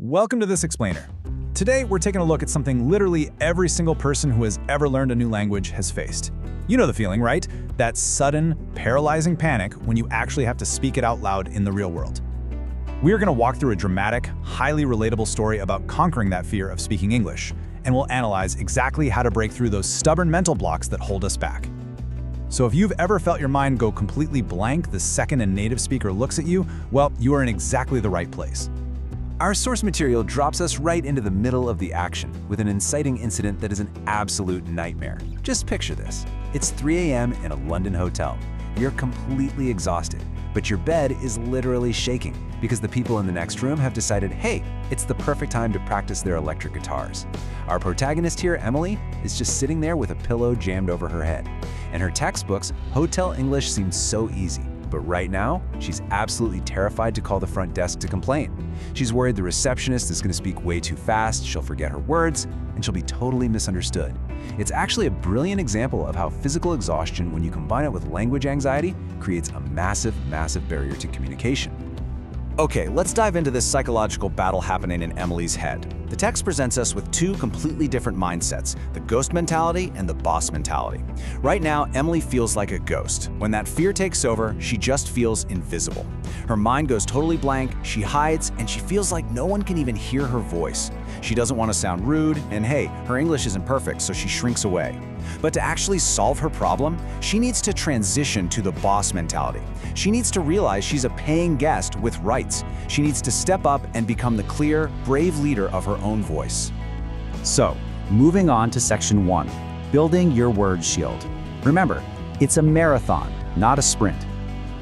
Welcome to This Explainer. Today, we're taking a look at something literally every single person who has ever learned a new language has faced. You know the feeling, right? That sudden, paralyzing panic when you actually have to speak it out loud in the real world. We're going to walk through a dramatic, highly relatable story about conquering that fear of speaking English, and we'll analyze exactly how to break through those stubborn mental blocks that hold us back. So if you've ever felt your mind go completely blank the second a native speaker looks at you, well, you are in exactly the right place. Our source material drops us right into the middle of the action with an inciting incident that is an absolute nightmare. Just picture this. It's 3 a.m. in a London hotel. You're completely exhausted, but your bed is literally shaking because the people in the next room have decided, hey, it's the perfect time to practice their electric guitars. Our protagonist here, Emily, is just sitting there with a pillow jammed over her head. In her textbooks, hotel English seems so easy. But right now, she's absolutely terrified to call the front desk to complain. She's worried the receptionist is going to speak way too fast, she'll forget her words, and she'll be totally misunderstood. It's actually a brilliant example of how physical exhaustion, when you combine it with language anxiety, creates a massive, massive barrier to communication. Okay, let's dive into this psychological battle happening in Emily's head. The text presents us with two completely different mindsets, the ghost mentality and the boss mentality. Right now, Emily feels like a ghost. When that fear takes over, she just feels invisible. Her mind goes totally blank, she hides, and she feels like no one can even hear her voice. She doesn't want to sound rude, and hey, her English isn't perfect, so she shrinks away. But to actually solve her problem, she needs to transition to the boss mentality. She needs to realize she's a paying guest with rights. She needs to step up and become the clear, brave leader of her own voice. So, moving on to section 1, building your word shield. Remember, it's a marathon, not a sprint.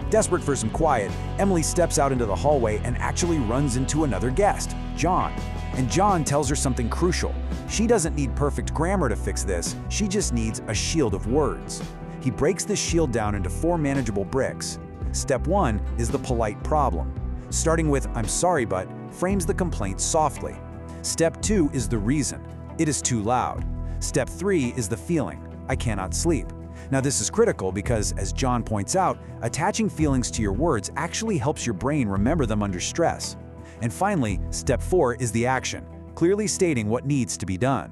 Desperate for some quiet, Emily steps out into the hallway and actually runs into another guest, John. And John tells her something crucial. She doesn't need perfect grammar to fix this, she just needs a shield of words. He breaks this shield down into 4 manageable bricks. Step 1 is the polite problem. Starting with "I'm sorry but" frames the complaint softly. Step 2 is the reason. It is too loud. Step 3 is the feeling. I cannot sleep. Now this is critical because, as John points out, attaching feelings to your words actually helps your brain remember them under stress. And finally, step 4 is the action, clearly stating what needs to be done.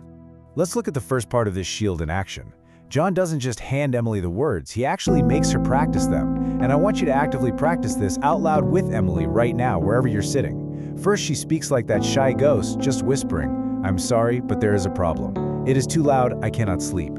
Let's look at the first part of this shield in action. John doesn't just hand Emily the words, he actually makes her practice them. And I want you to actively practice this out loud with Emily right now, wherever you're sitting. First, she speaks like that shy ghost, just whispering, "I'm sorry, but there is a problem. It is too loud, I cannot sleep."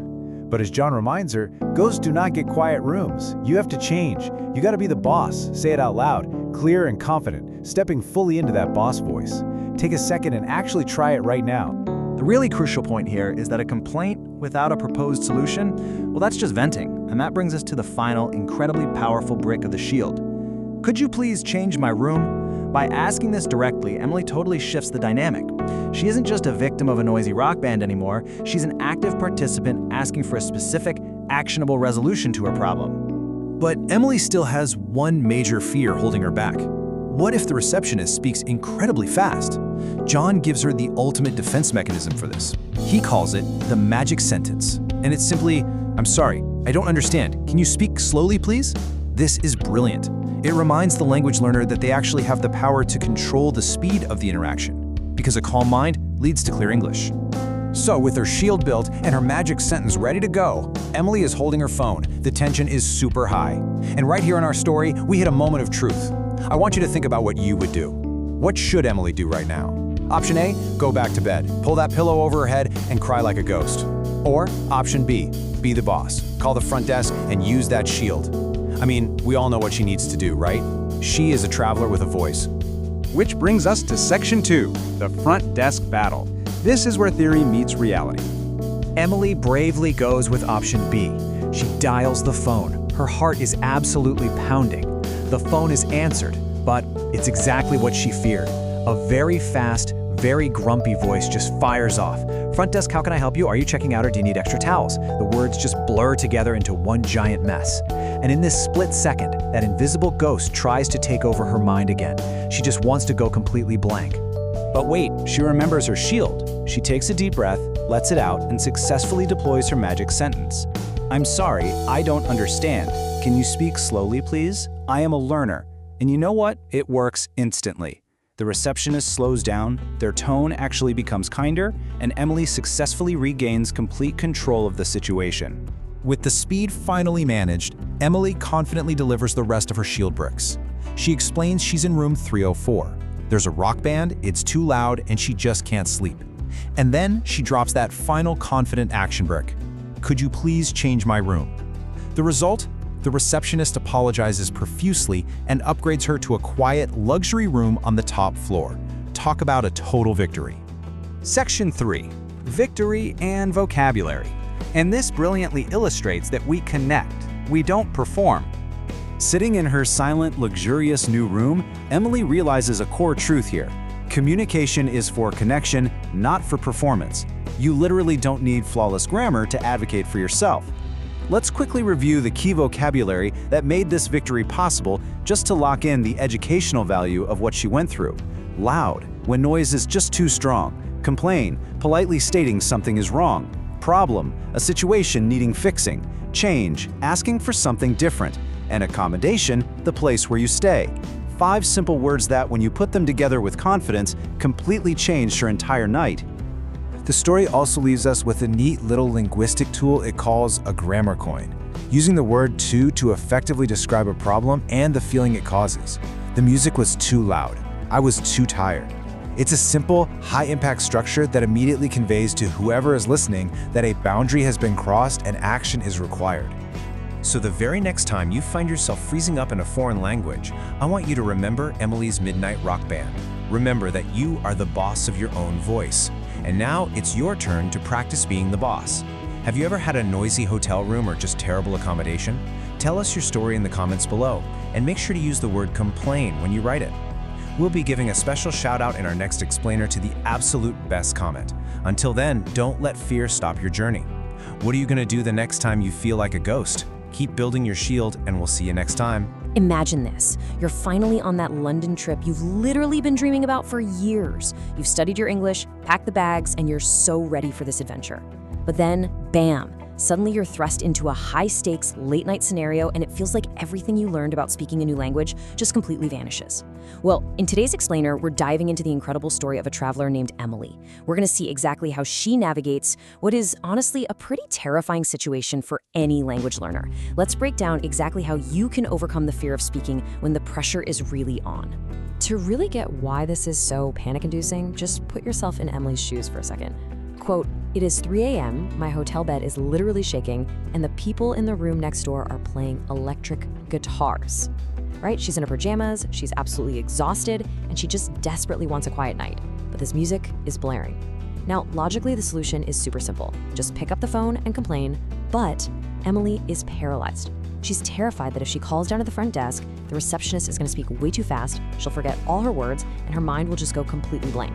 But as John reminds her, ghosts do not get quiet rooms. You have to change. You gotta be the boss. Say it out loud, clear and confident, stepping fully into that boss voice. Take a second and actually try it right now. The really crucial point here is that a complaint without a proposed solution, well, that's just venting. And that brings us to the final, incredibly powerful brick of the shield. Could you please change my room? By asking this directly, Emily totally shifts the dynamic. She isn't just a victim of a noisy rock band anymore, she's an active participant asking for a specific, actionable resolution to her problem. But Emily still has one major fear holding her back. What if the receptionist speaks incredibly fast? John gives her the ultimate defense mechanism for this. He calls it the magic sentence. And it's simply, "I'm sorry, I don't understand. Can you speak slowly, please?" This is brilliant. It reminds the language learner that they actually have the power to control the speed of the interaction, because a calm mind leads to clear English. So with her shield built and her magic sentence ready to go, Emily is holding her phone. The tension is super high. And right here in our story, we hit a moment of truth. I want you to think about what you would do. What should Emily do right now? Option A, go back to bed, pull that pillow over her head and cry like a ghost. Or option B, be the boss, call the front desk and use that shield. I mean, we all know what she needs to do, right? She is a traveler with a voice. Which brings us to section 2, the front desk battle. This is where theory meets reality. Emily bravely goes with option B. She dials the phone. Her heart is absolutely pounding. The phone is answered, but it's exactly what she feared. A very fast, very grumpy voice just fires off. "Front desk, how can I help you? Are you checking out or do you need extra towels?" The words just blur together into one giant mess. And in this split second, that invisible ghost tries to take over her mind again. She just wants to go completely blank. But wait, she remembers her shield. She takes a deep breath, lets it out, and successfully deploys her magic sentence. "I'm sorry, I don't understand. Can you speak slowly, please? I am a learner." And you know what? It works instantly. The receptionist slows down, their tone actually becomes kinder, and Emily successfully regains complete control of the situation. With the speed finally managed, Emily confidently delivers the rest of her shield bricks. She explains she's in room 304. There's a rock band, it's too loud, and she just can't sleep. And then she drops that final confident action brick. Could you please change my room? The result? The receptionist apologizes profusely and upgrades her to a quiet, luxury room on the top floor. Talk about a total victory. Section 3. Victory and vocabulary. And this brilliantly illustrates that we connect, we don't perform. Sitting in her silent, luxurious new room, Emily realizes a core truth here. Communication is for connection, not for performance. You literally don't need flawless grammar to advocate for yourself. Let's quickly review the key vocabulary that made this victory possible, just to lock in the educational value of what she went through. Loud, when noise is just too strong. Complain, politely stating something is wrong. Problem, a situation needing fixing. Change, asking for something different. And accommodation, the place where you stay. 5 simple words that, when you put them together with confidence, completely changed her entire night. The story also leaves us with a neat little linguistic tool it calls a grammar coin, using the word to effectively describe a problem and the feeling it causes. The music was too loud. I was too tired. It's a simple, high-impact structure that immediately conveys to whoever is listening that a boundary has been crossed and action is required. So the very next time you find yourself freezing up in a foreign language, I want you to remember Emily's Midnight Rock Band. Remember that you are the boss of your own voice. And now it's your turn to practice being the boss. Have you ever had a noisy hotel room or just terrible accommodation? Tell us your story in the comments below, and make sure to use the word complain when you write it. We'll be giving a special shout out in our next explainer to the absolute best comment. Until then, don't let fear stop your journey. What are you going to do the next time you feel like a ghost? Keep building your shield, and we'll see you next time. Imagine this. You're finally on that London trip you've literally been dreaming about for years. You've studied your English, packed the bags, and you're so ready for this adventure. But then, bam, suddenly you're thrust into a high-stakes, late-night scenario, and it feels like everything you learned about speaking a new language just completely vanishes. Well, in today's explainer, we're diving into the incredible story of a traveler named Emily. We're going to see exactly how she navigates what is honestly a pretty terrifying situation for any language learner. Let's break down exactly how you can overcome the fear of speaking when the pressure is really on. To really get why this is so panic-inducing, just put yourself in Emily's shoes for a second. Quote, "It is 3 a.m., my hotel bed is literally shaking, and the people in the room next door are playing electric guitars." Right? She's in her pajamas, she's absolutely exhausted, and she just desperately wants a quiet night. But this music is blaring. Now, logically, the solution is super simple. Just pick up the phone and complain, but Emily is paralyzed. She's terrified that if she calls down to the front desk, the receptionist is going to speak way too fast, she'll forget all her words, and her mind will just go completely blank.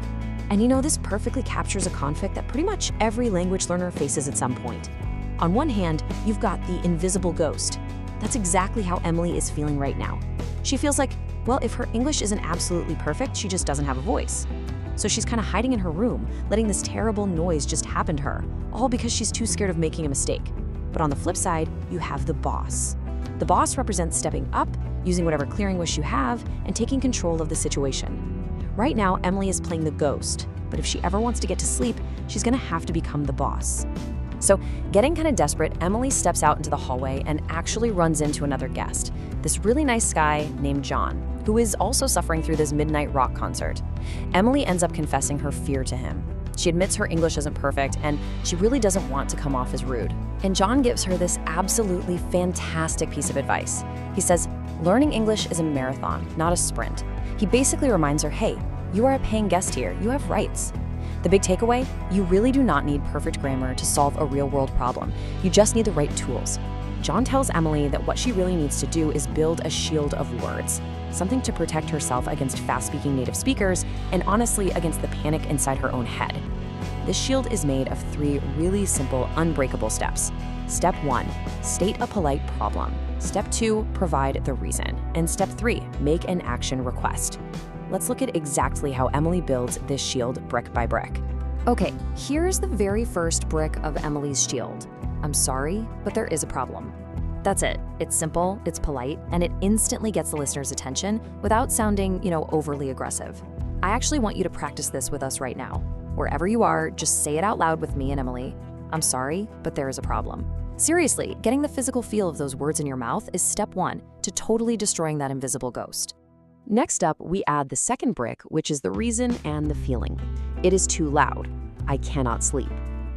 And you know, this perfectly captures a conflict that pretty much every language learner faces at some point. On one hand, you've got the invisible ghost. That's exactly how Emily is feeling right now. She feels like, well, if her English isn't absolutely perfect, she just doesn't have a voice. So she's kind of hiding in her room, letting this terrible noise just happen to her, all because she's too scared of making a mistake. But on the flip side, you have the boss. The boss represents stepping up, using whatever clearing wish you have, and taking control of the situation. Right now, Emily is playing the ghost, but if she ever wants to get to sleep, she's gonna have to become the boss. So, getting kind of desperate, Emily steps out into the hallway and actually runs into another guest, this really nice guy named John, who is also suffering through this midnight rock concert. Emily ends up confessing her fear to him. She admits her English isn't perfect, and she really doesn't want to come off as rude. And John gives her this absolutely fantastic piece of advice. He says, learning English is a marathon, not a sprint. He basically reminds her, hey, you are a paying guest here, you have rights. The big takeaway, you really do not need perfect grammar to solve a real-world problem. You just need the right tools. John tells Emily that what she really needs to do is build a shield of words, something to protect herself against fast-speaking native speakers and honestly against the panic inside her own head. This shield is made of 3 really simple, unbreakable steps. Step 1, state a polite problem. Step 2, provide the reason. And step 3, make an action request. Let's look at exactly how Emily builds this shield brick by brick. Okay, here's the very first brick of Emily's shield. I'm sorry, but there is a problem. That's it. It's simple, it's polite, and it instantly gets the listener's attention without sounding, overly aggressive. I actually want you to practice this with us right now. Wherever you are, just say it out loud with me and Emily. I'm sorry, but there is a problem. Seriously, getting the physical feel of those words in your mouth is step 1 to totally destroying that invisible ghost. Next up, we add the second brick, which is the reason and the feeling. It is too loud. I cannot sleep.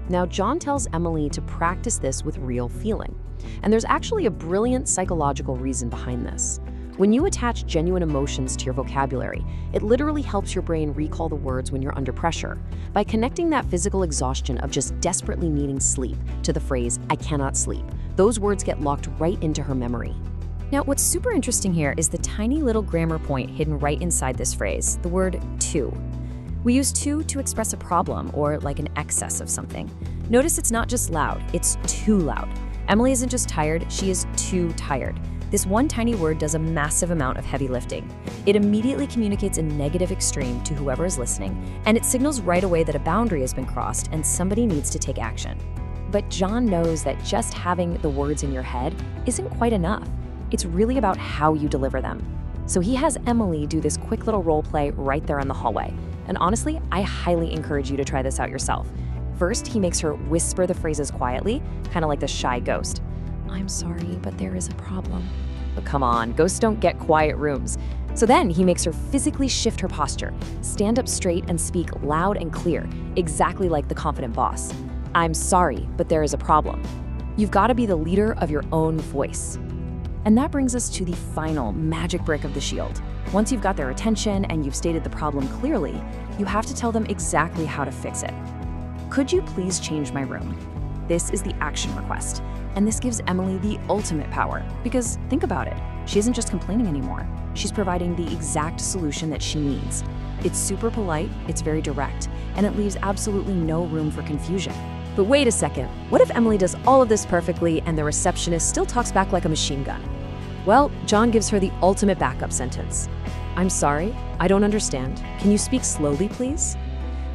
Now, John tells Emily to practice this with real feeling. And there's actually a brilliant psychological reason behind this. When you attach genuine emotions to your vocabulary, it literally helps your brain recall the words when you're under pressure. By connecting that physical exhaustion of just desperately needing sleep to the phrase, I cannot sleep, those words get locked right into her memory. Now, what's super interesting here is the tiny little grammar point hidden right inside this phrase, the word to. We use to express a problem or like an excess of something. Notice it's not just loud, it's too loud. Emily isn't just tired, she is too tired. This one tiny word does a massive amount of heavy lifting. It immediately communicates a negative extreme to whoever is listening, and it signals right away that a boundary has been crossed and somebody needs to take action. But John knows that just having the words in your head isn't quite enough. It's really about how you deliver them. So he has Emily do this quick little role play right there in the hallway. And honestly, I highly encourage you to try this out yourself. First, he makes her whisper the phrases quietly, kind of like the shy ghost. I'm sorry, but there is a problem. But come on, ghosts don't get quiet rooms. So then he makes her physically shift her posture, stand up straight and speak loud and clear, exactly like the confident boss. I'm sorry, but there is a problem. You've got to be the leader of your own voice. And that brings us to the final magic brick of the shield. Once you've got their attention and you've stated the problem clearly, you have to tell them exactly how to fix it. Could you please change my room? This is the action request. And this gives Emily the ultimate power. Because think about it, she isn't just complaining anymore. She's providing the exact solution that she needs. It's super polite, it's very direct, and it leaves absolutely no room for confusion. But wait a second, what if Emily does all of this perfectly and the receptionist still talks back like a machine gun? Well, John gives her the ultimate backup sentence. I'm sorry, I don't understand. Can you speak slowly, please?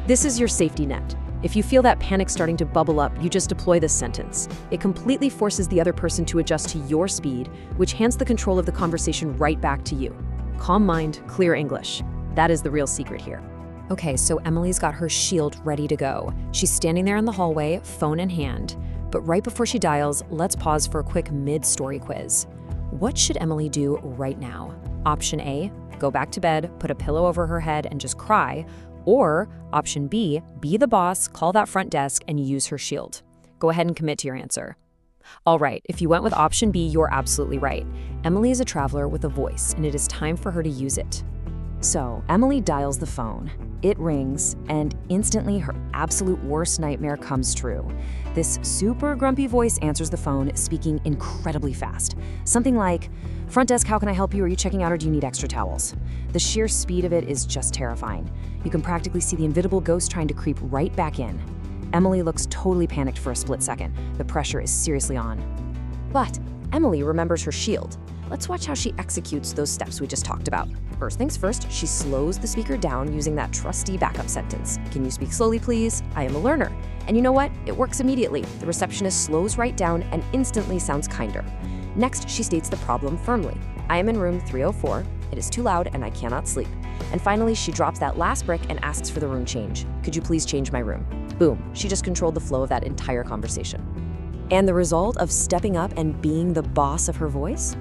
This is your safety net. If you feel that panic starting to bubble up, you just deploy this sentence. It completely forces the other person to adjust to your speed, which hands the control of the conversation right back to you. Calm mind, clear English. That is the real secret here. Okay, so Emily's got her shield ready to go. She's standing there in the hallway, phone in hand. But right before she dials, let's pause for a quick mid-story quiz. What should Emily do right now? Option A, go back to bed, put a pillow over her head and just cry. Or option B, be the boss, call that front desk, and use her shield. Go ahead and commit to your answer. All right, if you went with option B, you're absolutely right. Emily is a traveler with a voice, and it is time for her to use it. So Emily dials the phone. It rings, and instantly her absolute worst nightmare comes true. This super grumpy voice answers the phone, speaking incredibly fast. Something like, "Front desk, how can I help you? Are you checking out or do you need extra towels?" The sheer speed of it is just terrifying. You can practically see the invisible ghost trying to creep right back in. Emily looks totally panicked for a split second. The pressure is seriously on. But Emily remembers her shield. Let's watch how she executes those steps we just talked about. First things first, she slows the speaker down using that trusty backup sentence. Can you speak slowly, please? I am a learner. And you know what? It works immediately. The receptionist slows right down and instantly sounds kinder. Next, she states the problem firmly. I am in room 304. It is too loud and I cannot sleep. And finally, she drops that last brick and asks for the room change. Could you please change my room? Boom, she just controlled the flow of that entire conversation. And the result of stepping up and being the boss of her voice?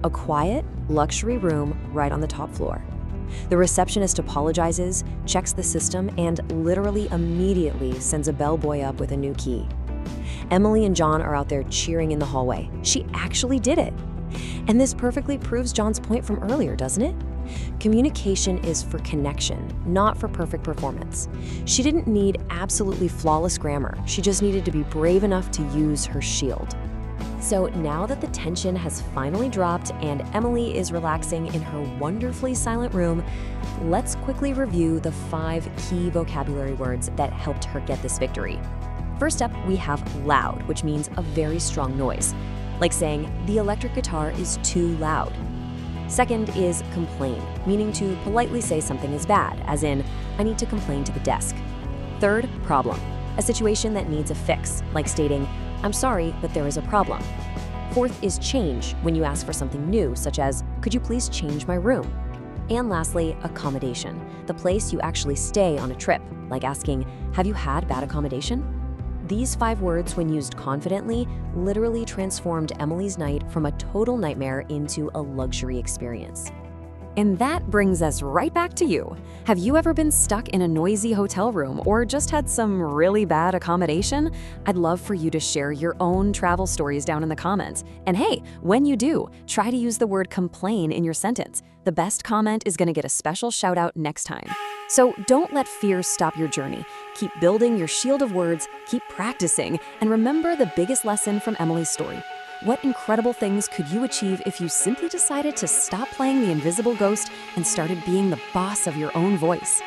A quiet, luxury room right on the top floor. The receptionist apologizes, checks the system, and literally immediately sends a bellboy up with a new key. Emily and John are out there cheering in the hallway. She actually did it. And this perfectly proves John's point from earlier, doesn't it? Communication is for connection, not for perfect performance. She didn't need absolutely flawless grammar. She just needed to be brave enough to use her shield. So now that the tension has finally dropped and Emily is relaxing in her wonderfully silent room, let's quickly review the 5 key vocabulary words that helped her get this victory. First up, we have loud, which means a very strong noise, like saying, the electric guitar is too loud. Second is complain, meaning to politely say something is bad, as in, I need to complain to the desk. Third, problem, a situation that needs a fix, like stating, I'm sorry, but there is a problem. Fourth is change, when you ask for something new, such as, could you please change my room? And lastly, accommodation, the place you actually stay on a trip, like asking, "Have you had bad accommodation?" These 5 words, when used confidently, literally transformed Emily's night from a total nightmare into a luxury experience. And that brings us right back to you. Have you ever been stuck in a noisy hotel room or just had some really bad accommodation? I'd love for you to share your own travel stories down in the comments. And hey, when you do, try to use the word complain in your sentence. The best comment is going to get a special shout out next time. So don't let fear stop your journey. Keep building your shield of words, keep practicing, and remember the biggest lesson from Emily's story. What incredible things could you achieve if you simply decided to stop playing the invisible ghost and started being the boss of your own voice?